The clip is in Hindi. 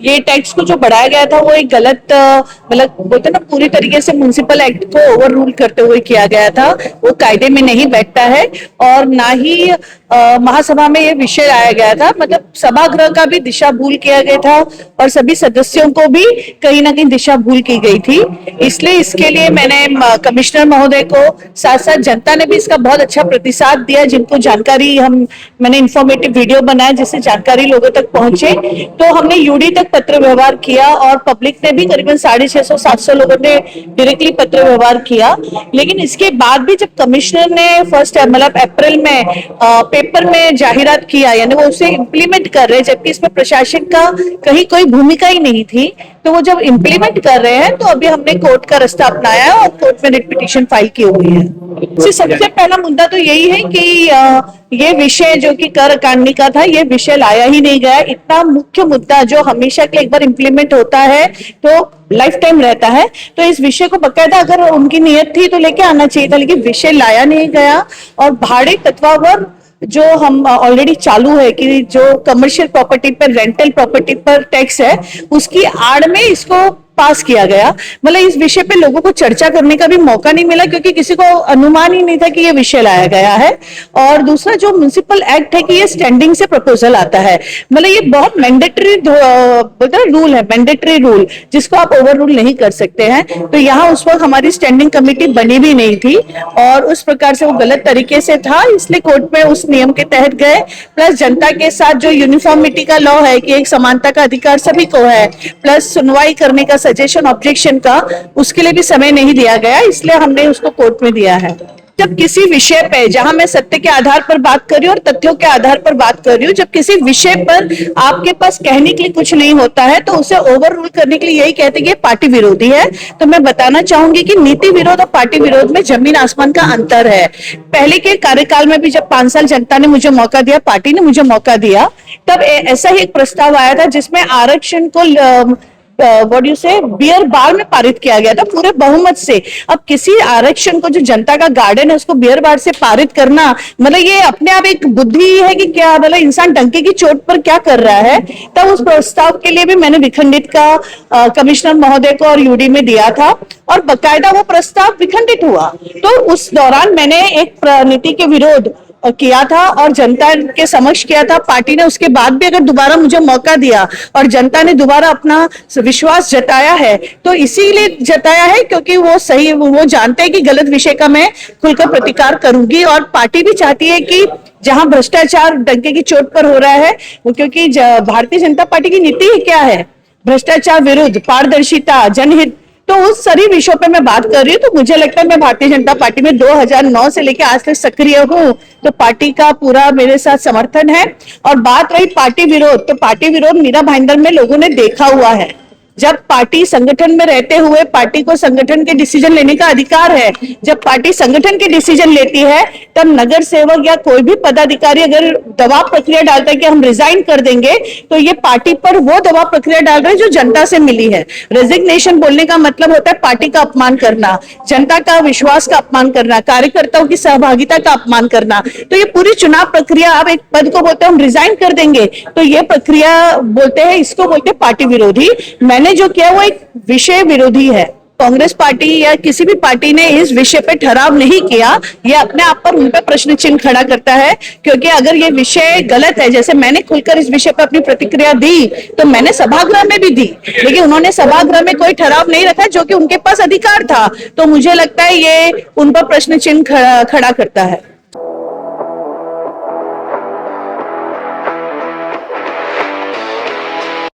ये टैक्स को जो बढ़ाया गया था वो एक गलत मतलब बोलते ना पूरी तरीके से म्युनिसिपल एक्ट को ओवर रूल करते हुए किया गया था। वो कायदे में नहीं बैठता है और ना ही महासभा में ये विषय लाया गया था। मतलब सभागृह का भी दिशा भूल किया गया था और सभी सदस्यों को भी कहीं ना कहीं दिशा भूल की गई थी। इसलिए इसके लिए मैंने कमिश्नर महोदय को, साथ साथ जनता ने भी इसका बहुत अच्छा प्रतिसाद दिया। जिनको जानकारी मैंने इंफॉर्मेटिव वीडियो बनाया जिससे जानकारी लोगों तक पहुंचे। तो हमने यूडी तक पत्र व्यवहार किया और पब्लिक ने भी करीबन 650-700 लोगों ने डायरेक्टली पत्र व्यवहार किया। लेकिन इसके बाद भी जब कमिश्नर ने फर्स्ट मतलब अप्रैल में पेपर में जाहिरात किया, यानी वो उसे इम्प्लीमेंट कर रहे, जबकि इसमें प्रशासन का कहीं कोई भूमिका ही नहीं थी, तो वो जब इम्प्लीमेंट कर रहे हैं तो अभी हमने कोर्ट का रास्ता अपनाया है और कोर्ट में रिट पिटीशन फाइल की हुई है। सबसे पहला मुद्दा तो यही है कि ये विषय जो कि कर काटने का था, ये विषय लाया ही नहीं गया। इतना मुख्य मुद्दा जो हमेशा के एक बार इम्प्लीमेंट होता है तो लाइफ टाइम रहता है, तो इस विषय को बकायदा अगर उनकी नियत थी तो लेके आना चाहिए था, लेकिन विषय लाया नहीं गया। और भाड़े तत्वावर जो हम ऑलरेडी चालू है कि जो कमर्शियल प्रॉपर्टी पर, रेंटल प्रॉपर्टी पर टैक्स है, उसकी आड़ में इसको पास किया गया। मतलब इस विषय पे लोगों को चर्चा करने का भी मौका नहीं मिला क्योंकि किसी को अनुमान ही नहीं था कि ये विषय लाया गया है। और दूसरा जो म्युनिसिपल एक्ट है कि ये स्टैंडिंग से प्रपोजल आता है, मतलब ये बहुत मैंडेटरी रूल है, मैंडेटरी रूल जिसको आप ओवर रूल नहीं कर सकते हैं। तो यहाँ उस वक्त हमारी स्टैंडिंग कमेटी बनी भी नहीं थी और उस प्रकार से वो गलत तरीके से था, इसलिए कोर्ट में उस नियम के तहत गए। प्लस जनता के साथ जो यूनिफॉर्मिटी का लॉ है कि एक समानता का अधिकार सभी को है, प्लस सुनवाई करने का, सजेशन ऑब्जेक्शन का, उसके लिए भी समय नहीं दिया गया, इसलिए हमने उसको कोर्ट में दिया है। जब किसी विषय पे, जहां मैं सत्य के आधार पर बात कर रही हूँ और तथ्यों के आधार पर बात कर रही हूँ, जब किसी विषय पर आपके पास कहने के लिए कुछ नहीं होता है तो उसे ओवर रूल करने के लिए यही कहते हैं कि पार्टी विरोधी है। तो मैं बताना चाहूंगी कि नीति विरोध और पार्टी विरोध में जमीन आसमान का अंतर है। पहले के कार्यकाल में भी जब 5 साल जनता ने मुझे मौका दिया, पार्टी ने मुझे मौका दिया, तब ऐसा ही एक प्रस्ताव आया था जिसमें आरक्षण को व्हाट यू से बियर बार में पारित किया गया था पूरे बहुमत से। अब किसी आरक्षण को जो जनता का गार्डन है उसको बियर बार से पारित करना, मतलब ये अपने आप एक बुद्धि है कि क्या, मतलब इंसान डंके की चोट पर क्या कर रहा है। तब उस प्रस्ताव के लिए भी मैंने विखंडित का कमिश्नर महोदय को और यूडी में दिया था और बकायदा वो प्रस्ताव विखंडित हुआ। तो उस दौरान मैंने एक नीति के विरोध किया था और जनता के समक्ष किया था। पार्टी ने उसके बाद भी अगर दोबारा मुझे मौका दिया और जनता ने दोबारा अपना विश्वास जताया है तो इसीलिए जताया है क्योंकि वो सही, वो जानते हैं कि गलत विषय का मैं खुलकर प्रतिकार करूंगी। और पार्टी भी चाहती है कि जहां भ्रष्टाचार डंके की चोट पर हो रहा है, वो क्योंकि भारतीय जनता पार्टी की नीति ही क्या है, भ्रष्टाचार विरुद्ध, पारदर्शिता, जनहित, तो उस सारी विषयों पे मैं बात कर रही हूँ। तो मुझे लगता है मैं भारतीय जनता पार्टी में 2009 से लेकर आज तक सक्रिय हूँ, तो पार्टी का पूरा मेरे साथ समर्थन है। और बात रही पार्टी विरोध, तो पार्टी विरोध मीरा भाईंदर में लोगों ने देखा हुआ है। जब पार्टी संगठन में रहते हुए पार्टी को संगठन के डिसीजन लेने का अधिकार है, जब पार्टी संगठन के डिसीजन लेती है तब नगर सेवक या कोई भी पदाधिकारी अगर दबाव प्रक्रिया डालता है कि हम रिजाइन कर देंगे, तो ये पार्टी पर वो दबाव प्रक्रिया डाल रहे हैं जो जनता से मिली है। रेजिग्नेशन बोलने का मतलब होता है पार्टी का अपमान करना, जनता का विश्वास का अपमान करना, कार्यकर्ताओं की सहभागिता का अपमान करना। तो ये पूरी चुनाव प्रक्रिया, आप एक पद को बोलते हैं हम रिजाइन कर देंगे, तो ये प्रक्रिया बोलते हैं, इसको बोलते हैं पार्टी विरोधी। मैंने जो किया वो एक विषय विरोधी है। कांग्रेस पार्टी या किसी भी पार्टी ने इस विषय पे ठहराव नहीं किया, ये अपने आप पर उन पे प्रश्न चिन्ह खड़ा करता है। क्योंकि अगर ये विषय गलत है, जैसे मैंने खुलकर इस विषय पर अपनी प्रतिक्रिया दी तो मैंने सभागृह में भी दी, लेकिन उन्होंने सभागृह में कोई ठहराव नहीं रखा जो कि उनके पास अधिकार था। तो मुझे लगता है ये उन पर प्रश्न चिन्ह खड़ा करता है।